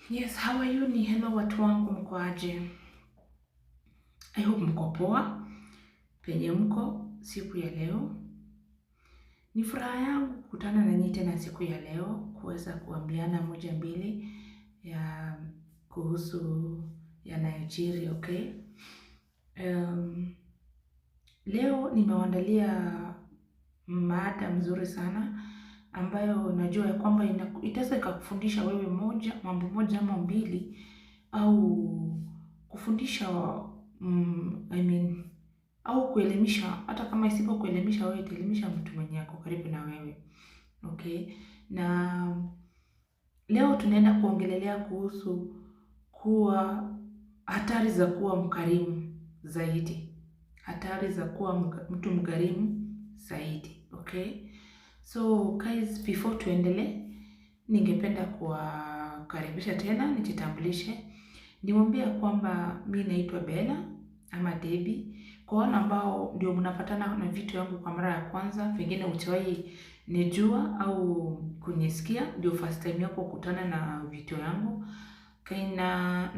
Yes, how are you? Ni hello watu wangu, mko aje? I hope mko poa penye mko siku ya leo. Ni furaha yangu kukutana na nyinyi tena siku ya leo, kuweza kuambiana moja mbili ya kuhusu yanayojiri, okay? Leo nimewaandalia mada mzuri sana ambayo najua ya kwamba itaweza ikakufundisha wewe mambo moja ama mbili, au kufundisha au kuelimisha. Hata kama isipo kuelimisha wewe, itaelimisha mtu mwenye ako karibu na wewe, okay? Na leo tunaenda kuongelelea kuhusu kuwa hatari za kuwa mkarimu zaidi, hatari za kuwa mtu mkarimu zaidi, okay? So guys, before tuendelee, ningependa kuwakaribisha tena, nijitambulishe. Niwaambie kwamba mimi naitwa Bella ama Debbie. Kwa wale ambao ndio mnapatana na vitu yangu kwa mara ya kwanza, pengine hujawahi nijua au kunisikia, ndio first time yako kukutana na video yangu.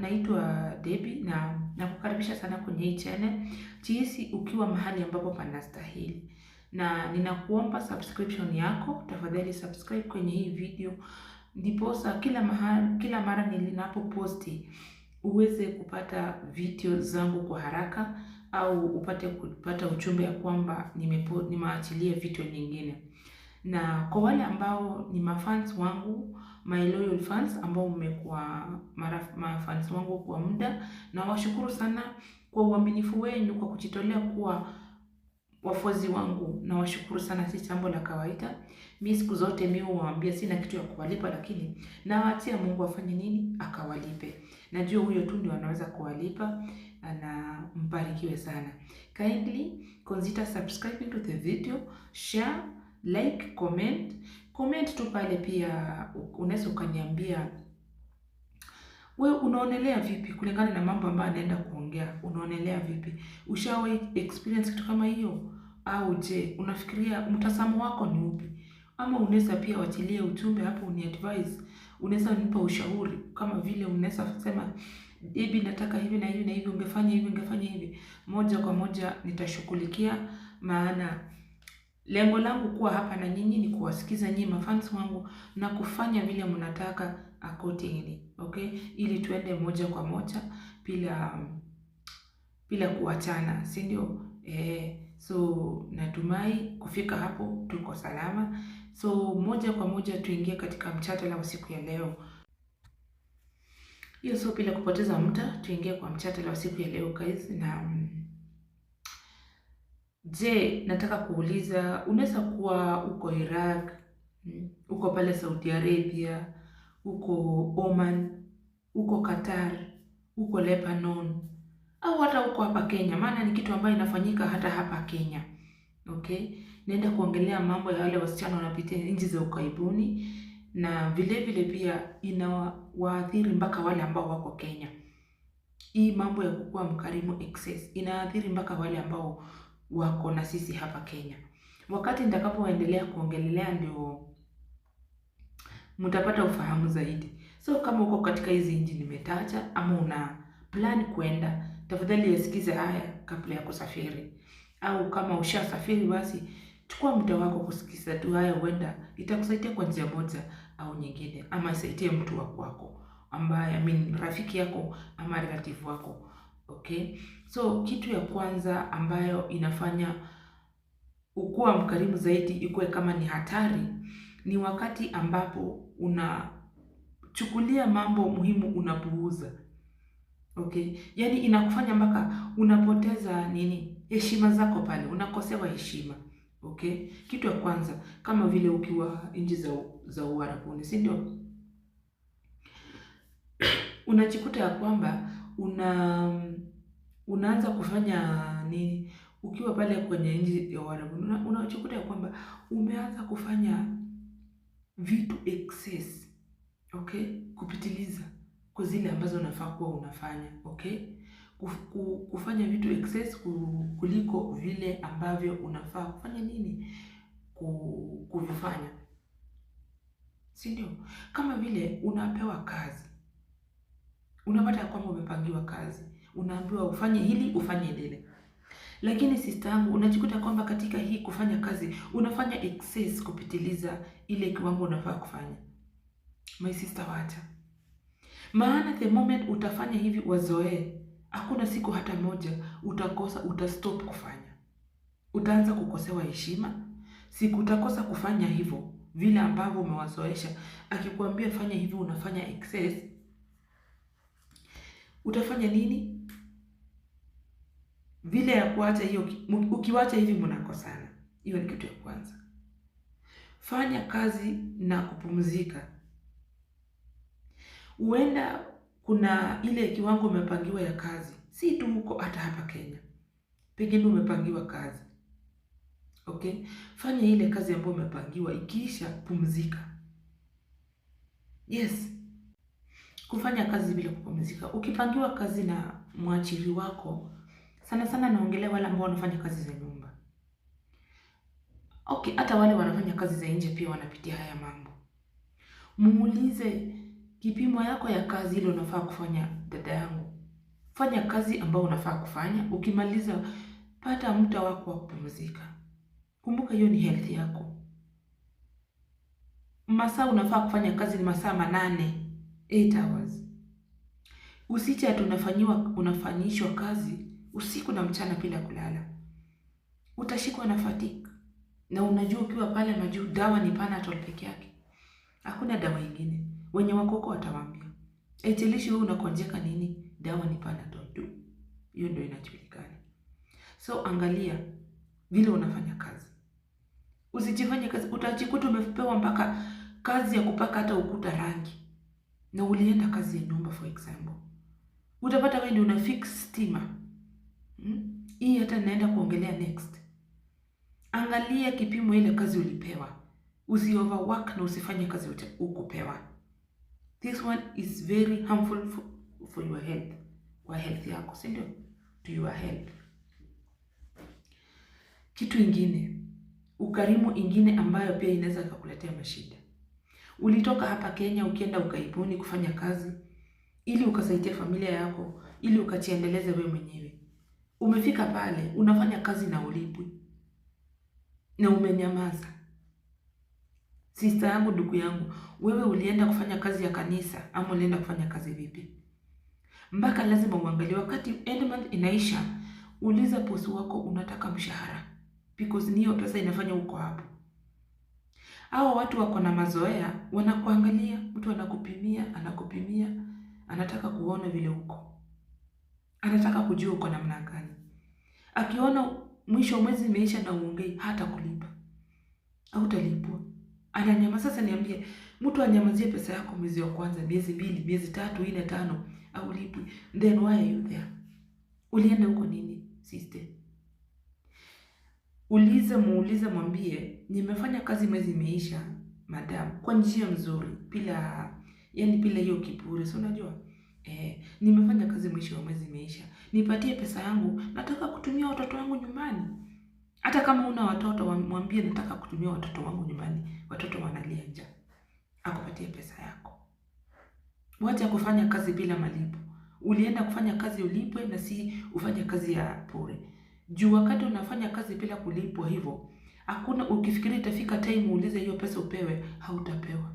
Naitwa Debbie na nakukaribisha sana kwenye hii channel. Jihisi ukiwa mahali ambapo panastahili. Na ninakuomba subscription yako, tafadhali subscribe kwenye hii video. Ndiposa kila mara ninapo posti uweze kupata video zangu kwa haraka, au upate kupata ujumbe ya kwamba nimeachilia video nyingine. Na kwa wale ambao ni mafans wangu, my loyal fans ambao mmekuwa mafans wangu kwa muda, na washukuru sana kwa uaminifu wenu, kwa kujitolea kuwa wafuasi wangu, na washukuru sana, si jambo la kawaida. Mimi siku zote mimi huwaambia sina kitu ya kuwalipa, lakini nawaachia Mungu afanye nini, akawalipe. Najua huyo tu ndio anaweza kuwalipa, na mbarikiwe sana. Kindly consider subscribing to the video, share, like, comment tu pale. Pia unaweza ukaniambia wewe unaonelea vipi kulingana na mambo ambayo anaenda kuongea. Unaonelea vipi? Ushawahi experience kitu kama hiyo? Au je, unafikiria mtazamo wako ni upi? Ama unaweza pia wachilia ujumbe hapo, uni advise. Unaweza nipa ushauri, kama vile unaweza sema hivi, nataka hivi na hivi na hivi, ungefanya hivi. Moja kwa moja nitashughulikia, maana lengo langu kuwa hapa na nyinyi ni kuwasikiza nyinyi mafans wangu na kufanya vile mnataka accordingly, okay? Ili tuende moja kwa moja bila kuachana, si ndio? So natumai kufika hapo tuko salama. So moja kwa moja tuingie katika mjadala wa siku ya leo. So bila kupoteza muda, tuingie kwa mjadala wa siku ya leo guys. Na je, nataka kuuliza, unaweza kuwa uko Iraq, uko pale Saudi Arabia, uko Oman, uko Qatar, uko Lebanon, au hata uko hapa Kenya, maana ni kitu ambayo inafanyika hata hapa Kenya, okay? Naenda kuongelea mambo ya wale wasichana wanapitia nchi za ukaibuni, na vile vile pia inawaathiri mpaka wale ambao wako Kenya. Hii mambo ya kukua mkarimu excess inaathiri mpaka wale ambao wako na sisi hapa Kenya. Wakati nitakapoendelea kuongelelea, ndio mtapata ufahamu zaidi. So kama uko katika hizi nchi nimetaja, ama una plan kwenda, tafadhali yasikize haya kabla ya kusafiri. Au kama ushasafiri, basi chukua muda wako kusikiza tu haya, huenda itakusaidia kwa njia moja au nyingine, ama isaidie mtu wako ambaye rafiki yako ama relative wako, okay? So kitu ya kwanza ambayo inafanya ukuwa mkarimu zaidi ikuwe kama ni hatari, ni wakati ambapo unachukulia mambo muhimu unapuuza, okay? Yani inakufanya mpaka unapoteza heshima zako pale, unakosewa heshima, okay? Kitu ya kwanza, kama vile ukiwa nchi za Uarabuni, si ndio? Unajikuta ya kwamba unaanza kufanya ukiwa pale kwenye nchi ya Uarabuni, unajikuta ya kwamba umeanza kufanya vitu excess, okay? Kupitiliza kwa zile ambazo unafaa kuwa unafanya, okay? Kufanya vitu excess kuliko vile ambavyo unafaa kufanya kuvifanya, si ndio? Kama vile unapewa kazi, Unapata kwamba umepangiwa kazi, unaambiwa ufanye hili, ufanye lile. Lakini sister yangu, unajikuta kwamba katika hii kufanya kazi unafanya excess kupitiliza ile kiwango unafaa kufanya. My sister, wacha. Maana the moment utafanya hivi wazoee, hakuna siku hata moja utakosa, utastop kufanya. Utaanza kukosewa heshima. Siku utakosa kufanya hivyo vile ambavyo umewazoesha. Akikwambia fanya hivi unafanya excess. Utafanya nini? Vile ya kuacha hiyo, ukiwacha hivi mnakosana. Hiyo ni kitu ya kwanza. Fanya kazi na kupumzika. Huenda kuna ile kiwango umepangiwa ya kazi. Si tu huko, hata hapa Kenya. Pengine umepangiwa kazi. Okay? Fanya ile kazi ambayo umepangiwa, ikiisha pumzika. Yes. Kufanya kazi bila kupumzika. Ukipangiwa kazi na mwajiri wako, sana sana naongelea wale ambao wanafanya kazi za nyumba. Okay, hata wale wanafanya kazi za nje pia wanapitia haya mambo. Muulize kipimo yako ya kazi ile unafaa kufanya, dada yangu. Fanya kazi ambayo unafaa kufanya. Ukimaliza pata muda wako wa kupumzika. Kumbuka hiyo ni health yako. Masaa unafaa kufanya kazi ni masaa 8, 8 hours. Usiche ati unafanyishwa kazi usiku na mchana bila kulala. Utashikwa na fatigue. Na unajua ukiwa pale majuu dawa ni Panadol peke yake. Hakuna dawa nyingine. Wenye wakoko watawaambia. Haijalishi wewe unakonjeka nini, dawa ni Panadol tu. Hiyo ndio inajulikana. So angalia vile unafanya kazi. Usijifanye kazi, utajikuta umepewa mpaka kazi ya kupaka hata ukuta rangi. Na ulienda kazi ya nyumba for example. Utapata wewe ndio una fix stima. Hii hata naenda kuongelea next. Angalia kipimo ile kazi ulipewa. Usi overwork na usifanye kazi ukupewa. This one is very harmful for your health. Kwa health yako, si ndio? To your health. Kitu ingine, ukarimu ingine ambayo pia inaweza kukuletea mashida. Ulitoka hapa Kenya ukienda ukaibuni kufanya kazi ili ukasaidia familia yako, ili ukajiendeleze wewe mwenyewe. Umefika pale, unafanya kazi na ulipwi. Na umenyamaza. Sister yangu, ndugu yangu, wewe ulienda kufanya kazi ya kanisa ama ulienda kufanya kazi vipi? Mpaka lazima uangalie wakati end month inaisha, uliza bosi wako unataka mshahara. Because niyo pesa inafanya uko hapo. Hao watu wako na mazoea, wanakuangalia, mtu anakupimia, anataka kuona vile uko. Anataka kujua uko namna gani. Akiona mwisho mwezi imeisha na uongei, hata kulipa. Hautalipwa. Ananyamaza. Sasa niambie, mtu anyamazie pesa yako mwezi wa kwanza, miezi 2, miezi 3, 4, 5, au lipwi. Then why are you there? Ulienda huko nini, sister? Muulize mwambie, nimefanya kazi mwezi imeisha, madam, kwa njia nzuri, bila hiyo kiburi. So unajua, nimefanya kazi mwisho wa mwezi imeisha. Nipatie pesa yangu, nataka kutumia watoto wangu nyumbani. Hata kama una watoto, mwambie nataka kutumia watoto wangu nyumbani. Watoto wanalia njaa. Akupatie pesa yako. Wacha kufanya kazi bila malipo. Ulienda kufanya kazi ulipwe na si ufanye kazi ya bure. Juu wakati unafanya kazi bila kulipwa hivyo, hakuna, ukifikiria itafika time uulize hiyo pesa upewe, hautapewa.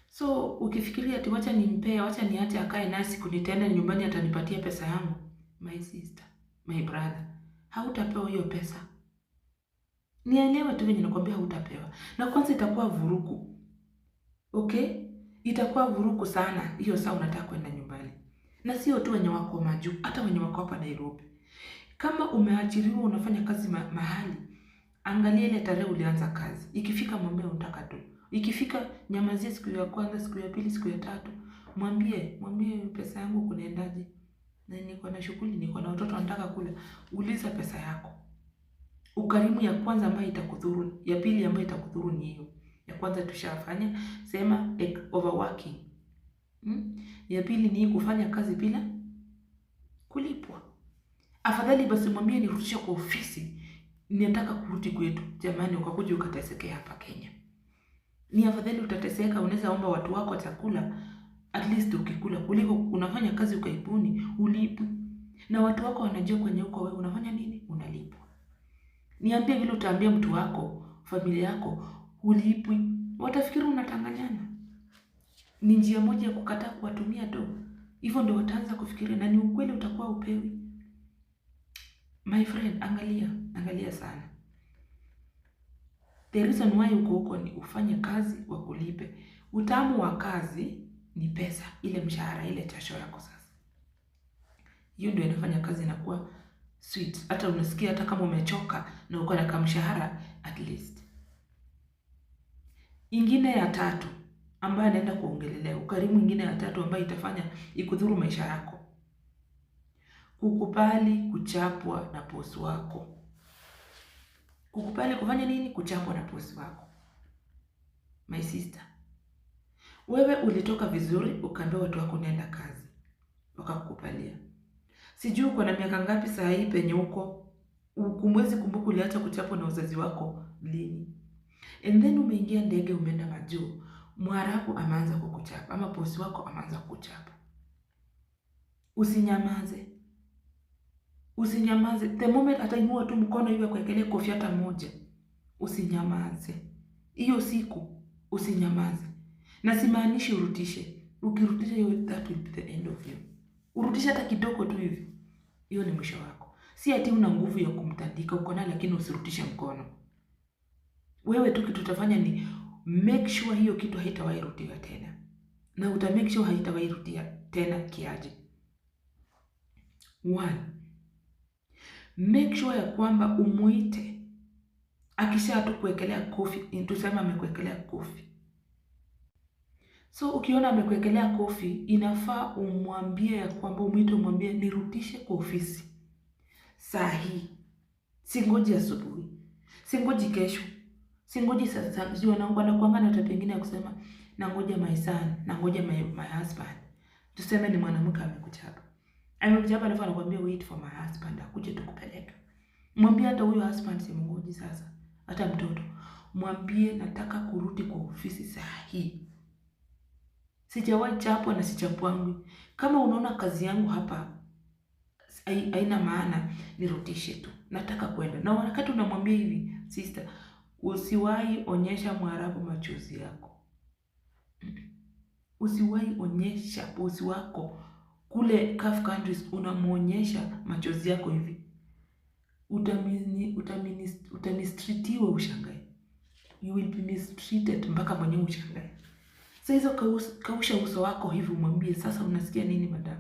So ukifikiria ati wacha nimpee, wacha niache akae nasi kunitenda nyumbani atanipatia pesa yangu, my sister, my brother, hautapewa hiyo pesa. Nielewe tu venye nakwambia, hautapewa. Na kwanza itakuwa vurugu. Okay? Itakuwa vurugu sana hiyo saa unataka kwenda nyumbani. Na sio tu wenye wako majuu, hata wenye wako hapa Nairobi. Kama umeajiriwa unafanya kazi mahali, angalia ile tarehe ulianza kazi. Ikifika mwambie unataka tu. Ikifika nyamazia siku ya kwanza, siku ya pili, siku ya tatu. Mwambie pesa yangu kunaendaje? Na niko na shughuli, niko na watoto nataka kula. Uliza pesa yako. Ukarimu ya kwanza ambayo itakudhuru, ya pili ambayo itakudhuru ni hiyo. Ya kwanza tushafanya, sema overworking. Ya pili ni kufanya kazi bila kulipwa. Afadhali basi mwambie nirudishe kwa ofisi. Ninataka kurudi kwetu. Jamani, ukakuja ukatesekea hapa Kenya. Ni afadhali utateseka, unaweza omba watu wako chakula, at least ukikula, kuliko unafanya kazi ukaibuni ulipwi. Na watu wako wanajua kwenye uko wewe unafanya nini, unalipwa. Niambie vile utaambia mtu wako, familia yako, ulipwi, watafikiri unatanganyana. Ni njia moja ya kukataa kuwatumia tu. Hivyo ndio wataanza kufikiria, na ni ukweli utakuwa upewi. My friend, angalia sana. The reason why uko huko ni ufanye kazi wakulipe. Utamu wa kazi ni pesa, ile mshahara, ile jasho yako sasa. Hiyo ndio inafanya kazi inakuwa sweet. Hata unasikia hata kama umechoka na uko na kamshahara at least. Ingine ya tatu ambayo naenda kuongelelea, ukarimu ingine ya tatu ambayo itafanya ikudhuru maisha yako. Kukubali kuchapwa na bosi wako. Kukubali kufanya nini? Kuchapwa na bosi wako. My sister, wewe ulitoka vizuri, ukaambia watu wako nenda kazi, wakakukubalia. Sijui uko na miaka ngapi saa hii penye uko, ukumwezi kumbuka uliacha kuchapwa na wazazi wako lini. And then umeingia ndege umeenda majuu, Mwarabu ameanza kukuchapa ama bosi wako ameanza kukuchapa. Usinyamaze. The moment atainua tu mkono hivi akuwekelee kofi hata moja, usinyamaze. Hiyo siku usinyamaze. Na simaanishi urutishe. Ukirutisha hiyo, that will be the end of you. Urutisha hata kidogo tu hivi, hiyo ni mwisho wako. Si ati una nguvu ya kumtandika, uko nayo lakini usirutishe mkono. Wewe tu kitu utafanya ni make sure hiyo kitu haitawahi rudia tena. Na uta make sure haitawahi rudia tena kiaje. 1. Make sure ya kwamba umuite. Akisha tu kuwekelea kofi, tuseme amekuwekelea kofi. So ukiona amekuwekelea kofi, inafaa umwambie ya kwamba umuite, umwambie nirutishe kwa ofisi saa hii. Singoji asubuhi. Singoji kesho. Singoji sasa. Sijui wanakuanga na tabia nyingine ya kusema nangoja my son, nangoja my husband. Tuseme ni mwanamke amekuchapa. Amekuchapa alafu anakuambia wait for my husband akuje tukupeleke. Mwambie hata huyo husband simngoji sasa. Hata mtoto. Mwambie nataka kurudi kwa ofisi saa hii. Sijawahi chapwa na sichapwangu. Kama unaona kazi yangu hapa haina maana, nirutishe tu. Nataka kwenda. Na wakati unamwambia hivi, sister, usiwahi onyesha Mwarabu machozi yako. Usiwahi onyesha bosi wako kule Gulf countries unamuonyesha machozi yako hivi. Utamistreatiwa ushangae. You will be mistreated mpaka mwenyewe ushangae. Sasa hizo kausha uso wako hivi, umwambie sasa unasikia nini madam?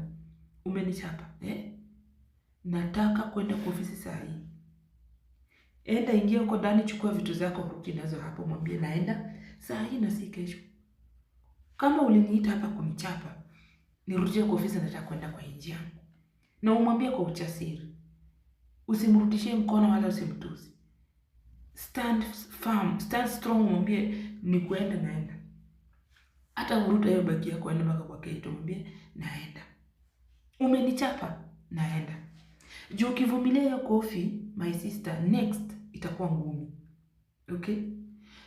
Umenichapa, nataka kwenda kwa ofisi saa hii. Enda ingia huko ndani, chukua vitu zako rudi nazo hapo, mwambie naenda saa hii na si kesho. Kama uliniita hapa kunichapa, nirudie kwa ofisi, nataka kwenda kwa nje yangu. Na umwambie kwa ujasiri. Usimrudishie mkono wala usimtusi. Stand firm, stand strong, mwambie ni kwenda naenda. Hata uruta hiyo bagi yako enda mpaka kwa gate, mwambie naenda. Umenichapa, naenda. Juu ukivumilia hiyo kofi, my sister, next itakuwa ngumi. Okay?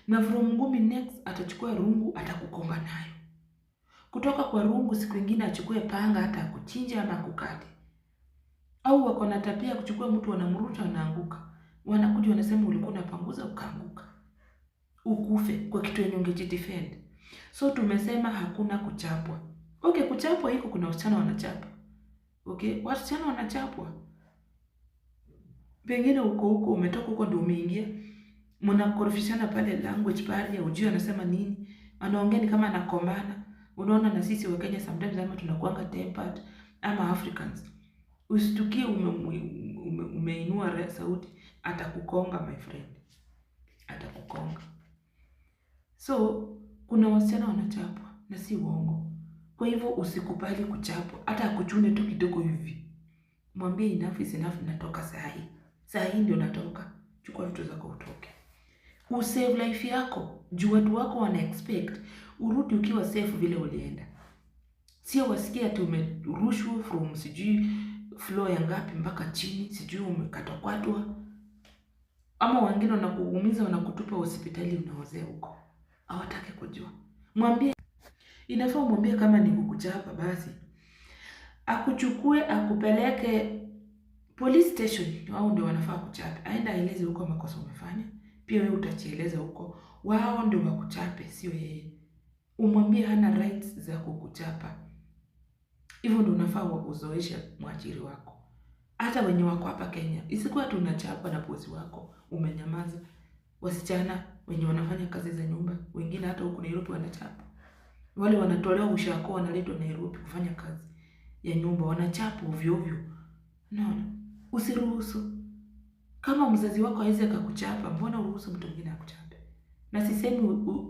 Na from ngumi next atachukua rungu, atakukonga nayo. Kutoka kwa rungu siku nyingine achukue panga, hata kuchinja ama kukate. Au wako na tabia kuchukua mtu wanamruta anaanguka. Wanakuja wanasema ulikuwa unapanguza ukaanguka. Ukufe kwa kitu yenye ungejidefend. So tumesema hakuna kuchapwa. Okay, kuchapwa hiko kuna wasichana wanachapa. Okay, wasichana wanachapwa. Pengine uko huko, umetoka huko ndio umeingia. Mnakorofishana pale language pale, hujui anasema nini. Anaongea ni kama anakombana. Unaona na sisi wa Kenya sometimes ama tunakuanga tempered ama Africans. Usitukie umeinua sauti, atakukonga my friend. Atakukonga. So kuna wasichana wanachapwa na si uongo. Kwa hivyo usikubali kuchapwa, hata akuchune tu kidogo hivi. Mwambie enough is enough, natoka saa hii. Saa hii ndio natoka. Chukua vitu zako utoke. Usave life yako. Juu watu wako wana expect urudi ukiwa safe vile ulienda. Sio wasikia ati umerushwa from sijui floor ya ngapi mpaka chini, sijui umekatwa. Ama wengine wanakuumiza, wanakutupa hospitali unaozea huko. hawataki kujua. Mwambie, inafaa umwambie kama ni kukuchapa basi akuchukue akupeleke police station, wao ndio wanafaa kuchape. Aenda aeleze huko makosa umefanya, pia wewe utajieleza huko. Wao ndio wakuchape, sio yeye. Umwambie hana rights za kukuchapa. Hivyo ndio unafaa uzoeshe mwajiri wako. Hata wenye wako hapa Kenya, isikuwa tu unachapa na bosi wako umenyamaza. Wasichana wenye wanafanya kazi za nyumba, wengine hata huko Nairobi wanachapa. Wale wanatolewa ushako wanaletwa Nairobi kufanya kazi ya nyumba, wanachapa ovyo ovyo. No. Usiruhusu. Kama mzazi wako hawezi akakuchapa, mbona uruhusu mtu mwingine akuchape? Na sisemi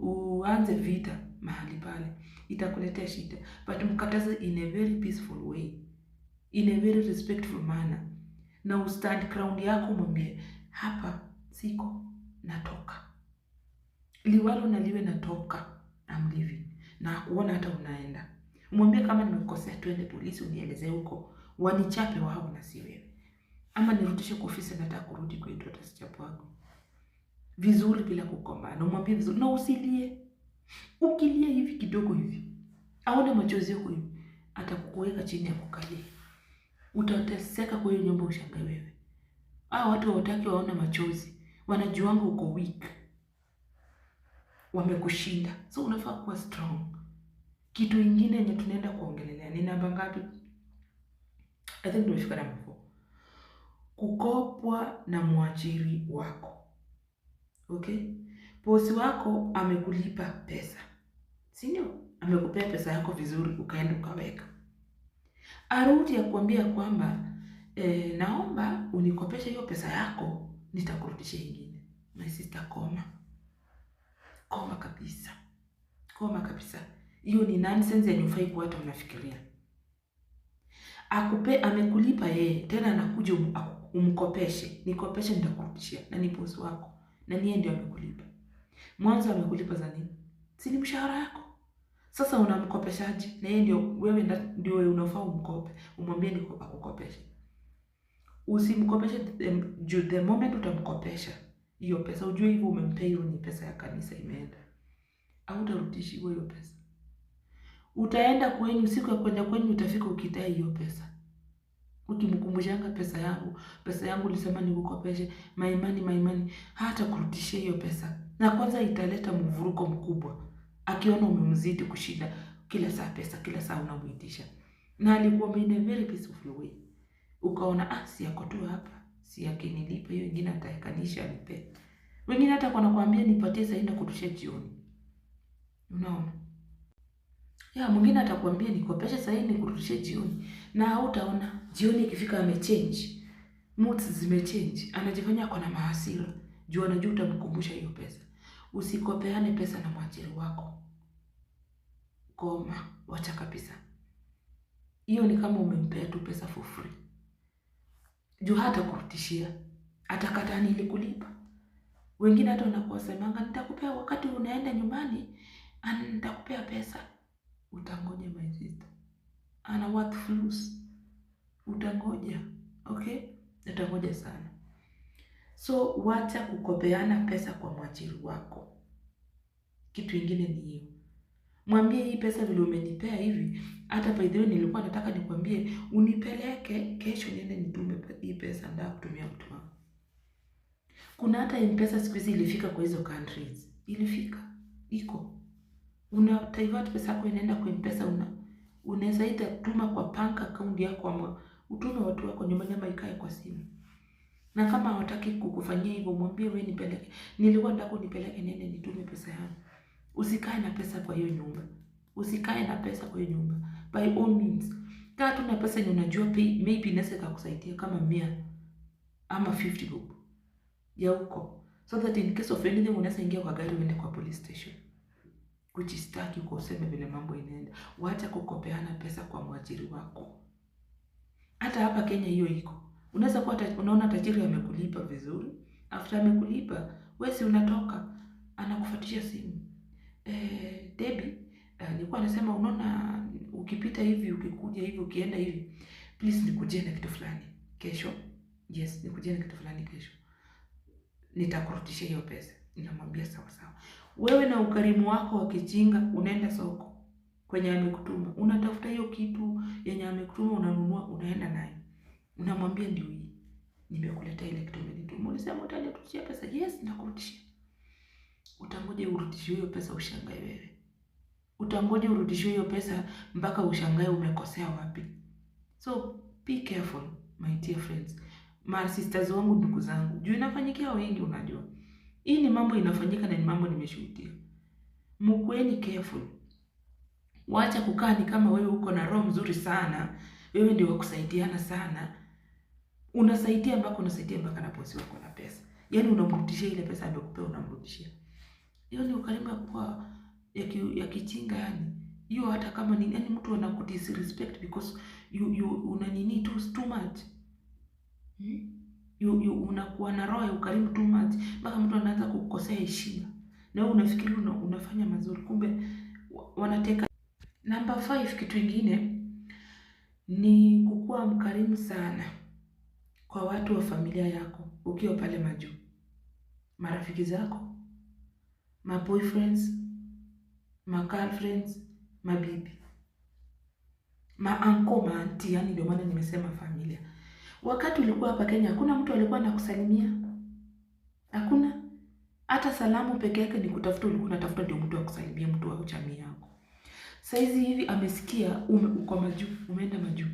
uanze vita mahali pale, itakuletea shida. But mkataze in a very peaceful way, in a very respectful manner. Na ustand ground yako, mwambie hapa siko, natoka. Liwalo na liwe, natoka, I'm leaving. Na kuona hata unaenda. Mwambie kama nimekosea, twende polisi unieleze huko, wanichape wao na si wewe. Ama nirudishe kwa ofisi, nataka kurudi kwetu, hata sichapo wangu. Vizuri bila kukombana. Umwambie vizuri na usilie. Ukilia hivi kidogo hivi, aone machozi yako hivi, atakuweka chini ya kukalia. Utateseka kwa hiyo nyumba, ushangae wewe. Watu hawataki waone machozi. Wanajuanga uko weak. Wamekushinda. So unafaa kuwa strong. Kitu ingine yenye tunaenda kuongelelea ni namba ngapi? I think tumefika namba 4. Kukopwa na mwajiri wako. Okay? Bosi wako amekulipa pesa. Si ndio? Amekupea pesa yako vizuri, ukaenda ukaweka. Arudi ya kuambia kwamba naomba unikopeshe hiyo pesa yako, nitakurudishia nyingine. My sister, koma. Koma kabisa. Koma kabisa. Hiyo ni nonsense yenye hufai kuwa hata unafikiria. Amekulipa yeye, tena anakuja umkopeshe. Nikopeshe nitakurudishia, na ni bosi wako. Na niye ndio amekulipa. Mwanzo amekulipa za nini? Si ni mshahara yako. Sasa unamkopeshaje? Na yeye ndio wewe unafaa umkope. Umwambie niko akukopeshe. Usimkopeshe the moment utamkopesha hiyo pesa, ujue hivyo umempea, hiyo ni pesa ya kanisa imeenda. Au utarudishi hiyo pesa. Utaenda kwenyu, siku ya kwenda kwenyu utafika ukidai hiyo pesa. Ukimkumbushanga pesa yangu ulisema nikukopeshe, my money, hata kurudishia hiyo pesa. Na kwanza italeta mvuruko mkubwa. Akiona umemzidi kushinda kila saa unamuitisha. Na alikuwa in a very peaceful way. Ukaona si yako tu hapa, si yake nilipa, hiyo nyingine ataikanisha nipe. Wengine hata kwa nakwambia nipatie saa ina kutushia jioni. Unaona? Mwingine atakwambia nikopeshe saa hii nikurushie jioni. Na hautaona jioni ikifika amechange. Moods zimechange. Anajifanya ako na mahasira. Juu anajua utamkumbusha hiyo pesa. Usikopeane pesa na mwajiri wako. Koma, wacha kabisa. Hiyo ni kama umempea tu pesa for free. Juu hata kurudishia. Atakataa nilikulipa. Wengine hata wanakuwa semanga nitakupea wakati unaenda nyumbani, nitakupea pesa. Utangoja my sister. Ana worth flus. Utangoja. Okay? Utangoja sana. So wacha kukopeana pesa kwa mwajiri wako. Kitu ingine ni hiyo. Mwambie hii pesa vile umenipea hivi, hata by the way nilikuwa nataka nikwambie unipeleke kesho niende nitume hii pesa ndio kutumia mtu wangu. Kuna hata M-Pesa siku hizi ilifika kwa hizo countries. Ilifika. Iko. Una divert pesa yako inaenda kwa M-Pesa, unaweza ita tuma kwa bank account yako ama utume watu wako nyumbani ama ikae kwa simu. Na kama hawataki kukufanyia hivyo, mwambie wewe nipeleke. Nilikuwa nataka unipeleke niende nitume pesa yangu. Usikae na pesa kwa hiyo nyumba. Usikae na pesa kwa hiyo nyumba. By all means. Kaa tu na pesa yenye unajua maybe inaweza kukusaidia kama 100 ama 50 bob ya huko. So that in case of anything unaweza ingia kwa gari uende kwa police station. Kujistaki kwa useme vile mambo inaenda. Wacha kukopeana pesa kwa mwajiri wako. Hata hapa Kenya hiyo iko. Unaweza kuwa unaona tajiri amekulipa vizuri. After amekulipa, wewe si unatoka, anakufuatisha simu. Debbie, nilikuwa nasema unaona ukipita hivi, ukikuja hivi, ukienda hivi, please nikujie na kitu fulani kesho. Yes, nikujie na kitu fulani kesho. Nitakurudishia hiyo pesa. Ninamwambia sawa sawa. Wewe na ukarimu wako wa kijinga unaenda soko kwenye amekutuma. Unatafuta hiyo kitu yenye amekutuma unanunua, unaenda nayo. Unamwambia ndio hii. Nimekuletea ile kitu umenituma. Unasema utanirudishia pesa. Yes, nakurudishia. Utangoja urudishiwe hiyo pesa ushangae wewe. Utangoja urudishiwe hiyo pesa mpaka ushangae umekosea wapi. So be careful my dear friends. My sisters wangu, ndugu zangu. Juu inafanyikia wengi unajua. Hii ni mambo inafanyika na ni mambo nimeshuhudia. Mkueni careful. Wacha kukaa ni kama wewe uko na roho mzuri sana. Wewe ndio wakusaidiana sana. Unasaidia mpaka na bosi wako na pesa. Yaani unamrudishia ile pesa amekupea unamrudishia. Hiyo ni ukarimu ya kuwa ya kichinga yani. Hiyo hata kama ni yani mtu anakudisrespect because you una nini too much. Unakuwa na roho ya ukarimu too much mpaka mtu anaanza kukosea heshima. Na wewe unafikiri unafanya mazuri kumbe wanateka. Number 5, kitu kingine ni kukuwa mkarimu sana kwa watu wa familia yako ukiwa pale majuu. Marafiki zako, my boyfriends, my girlfriends, mabibi, ma uncle, ma auntie, yani ndio maana nimesema familia. Wakati ulikuwa hapa Kenya hakuna mtu alikuwa anakusalimia. Hakuna. Hata salamu peke yake ni kutafuta, ulikuwa unatafuta ndio mtu akusalimia, mtu wa jamii yako. Saizi hivi amesikia uko majuu, umeenda majuu.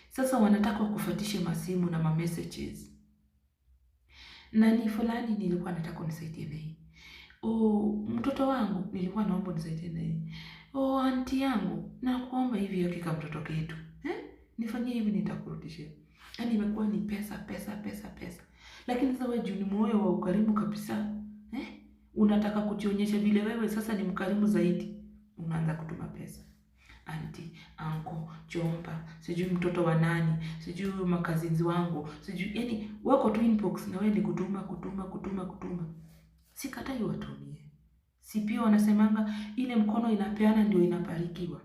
Sasa wanataka kufuatishe masimu na ma messages. Nani fulani nilikuwa nataka unisaidie na hii. Mtoto wangu nilikuwa naomba unisaidie na hii. Aunti yangu nakuomba hivi hakika mtoto ketu. Nifanyie hivi nitakurudishia. Yaani imekuwa ni pesa. Lakini sasa wewe juu ni moyo wa ukarimu kabisa. Unataka kujionyesha vile wewe sasa ni mkarimu zaidi. Unaanza kutuma pesa. Auntie, uncle, jomba, sijui mtoto wa nani, sijui makazinzi wangu, sijui yani wako tu inbox na wewe ni kutuma. Sikatai watumie. Si pia wanasemanga ile mkono inapeana ndio inabarikiwa.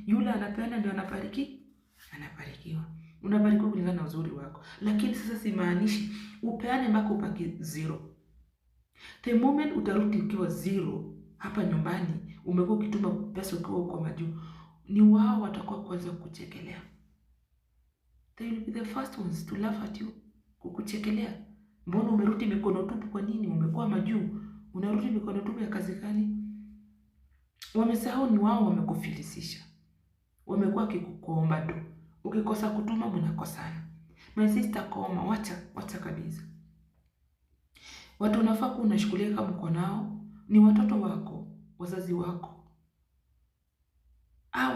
Yule anapeana ndio anabarikiwa. Unabarikiwa kulingana na uzuri wako. Lakini sasa simaanishi upeane mpaka upaki 0. The moment utarudi ukiwa 0 hapa nyumbani, umekuwa ukituma pesa ukiwa uko majuu, ni wao watakuwa kwanza kukuchekelea. They will be the first ones to laugh at you, kukuchekelea. Mbona umerudi mikono tupu? Kwa nini umekuwa majuu? Unarudi mikono tupu ya kazi gani? Wamesahau ni wao wamekufilisisha. Wamekuwa kikukuomba tu. Ukikosa kutuma mnakosana. My sister, koma, wacha kabisa. Watu unafaa kuwa unashughulika kama uko nao ni watoto wako, wazazi wako.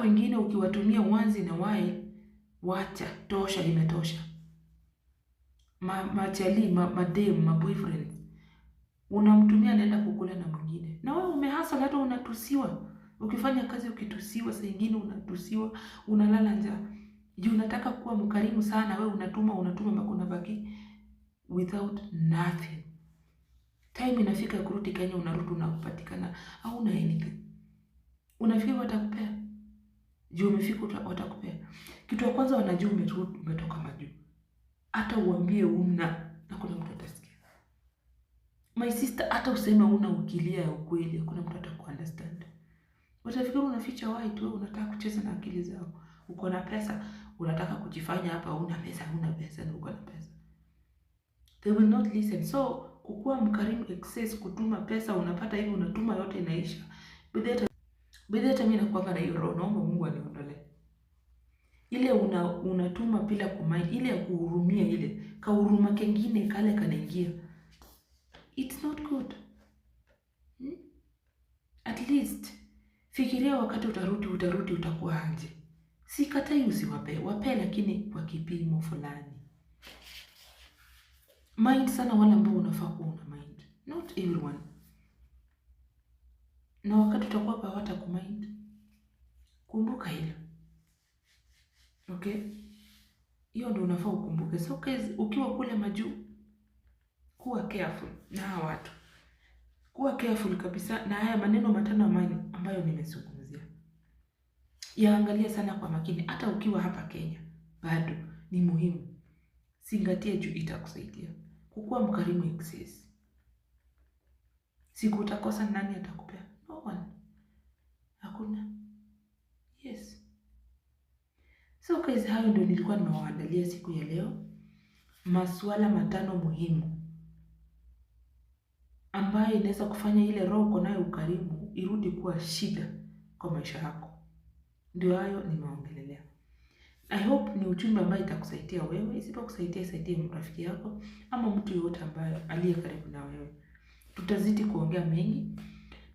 Wengine ukiwatumia once in a while, wacha, tosha, imetosha. Machali, madem, maboyfriend. Unamtumia anaenda kukula na mwingine. Na wewe umehasa hata unatusiwa. Ukifanya kazi ukitusiwa, saa nyingine unatusiwa, unalala njaa. Juu unataka kuwa mkarimu sana, wewe unatuma mpaka unabaki without nothing. Time inafika kurudi Kenya, unarudi unakupatikana hauna anything. Unafikiri watakupea? Juu umefika watakupea. Kitu ya kwanza wanajua umetoka majuu. Hata uambie na kuna mtu atasikia. My sister, hata useme una ukilia ya ukweli, kuna mtu atakuunderstand. Watafikiri unaficha white, wewe unataka kucheza na akili zao. Uko na pesa, unataka kujifanya hapa huna pesa na uko na pesa. They will not listen. So kukuwa mkarimu excess, kutuma pesa unapata hivi unatuma yote inaisha. Bidheta mimi nakuanga na hiyo roho, naomba Mungu aniondolee. Ile unatuma bila kumai, ile ya kuhurumia, ile kahuruma kengine kale kanaingia. It's not good. At least fikiria wakati utarudi utakuwa aje. Sikatai wape lakini kwa kipimo fulani. Mind sana wala ambao unafaa kuwa una mind. Not everyone. Na wakati utakuwa hapa hawatakumind. Kumbuka hilo. Okay? Hiyo ndio unafaa ukumbuke. So ukiwa kule majuu, kuwa careful na hawa watu. Kuwa careful kabisa na haya maneno matano ambayo nimezungumzia. Yaangalia sana kwa makini. Hata ukiwa hapa Kenya, bado ni muhimu. Zingatia juu itakusaidia. Kukuwa mkarimu excess. Siku utakosa, nani atakupea? No one. Hakuna. Yes. So guys, hayo ndio nilikuwa nimewaandalia siku ya leo. Masuala 5 muhimu ambayo inaweza kufanya ile roho uko nayo ukarimu irudi kuwa shida kwa maisha yako. Ndio hayo nimeongelelea. I hope ni ujumbe ambayo itakusaidia wewe. Isipokusaidia, isaidie rafiki yako ama mtu yote ambaye aliye karibu na wewe. Tutazidi kuongea mengi.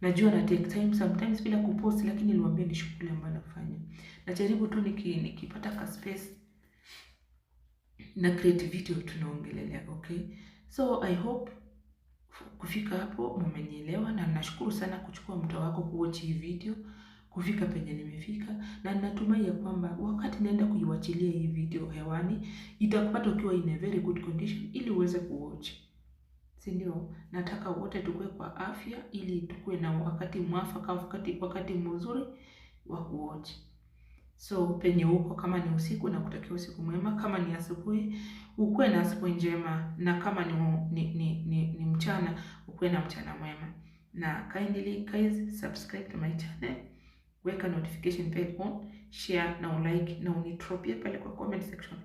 Najua na take time sometimes bila kupost, lakini niliwaambia ni shughuli ambayo nafanya. Najaribu tu nikipata ka space na create video tunaongelelea, okay? So I hope kufika hapo mmenielewa, na nashukuru sana kuchukua muda wako kuwatch hii video kufika penye nimefika, na natumai ya kwamba wakati naenda kuiwachilia hii video hewani itakupata ukiwa in a very good condition ili uweze kuwatch. Si ndio? Nataka wote tukue kwa afya ili tukue na wakati mwafaka, wakati mzuri wa kuwatch. So penye uko, kama ni usiku na kutakia usiku mwema, kama ni asubuhi ukue na asubuhi njema, na kama ni mchana ukue na mchana mwema. Na kindly guys, subscribe to my channel, weka notification bell on, share na ulike na unitropie pale kwa comment section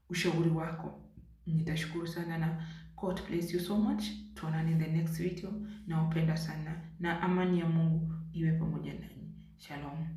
ushauri wako. Nitashukuru sana, na God bless you so much. Tuonane in the next video. Naupenda sana, na amani ya Mungu iwe pamoja nanyi. Shalom.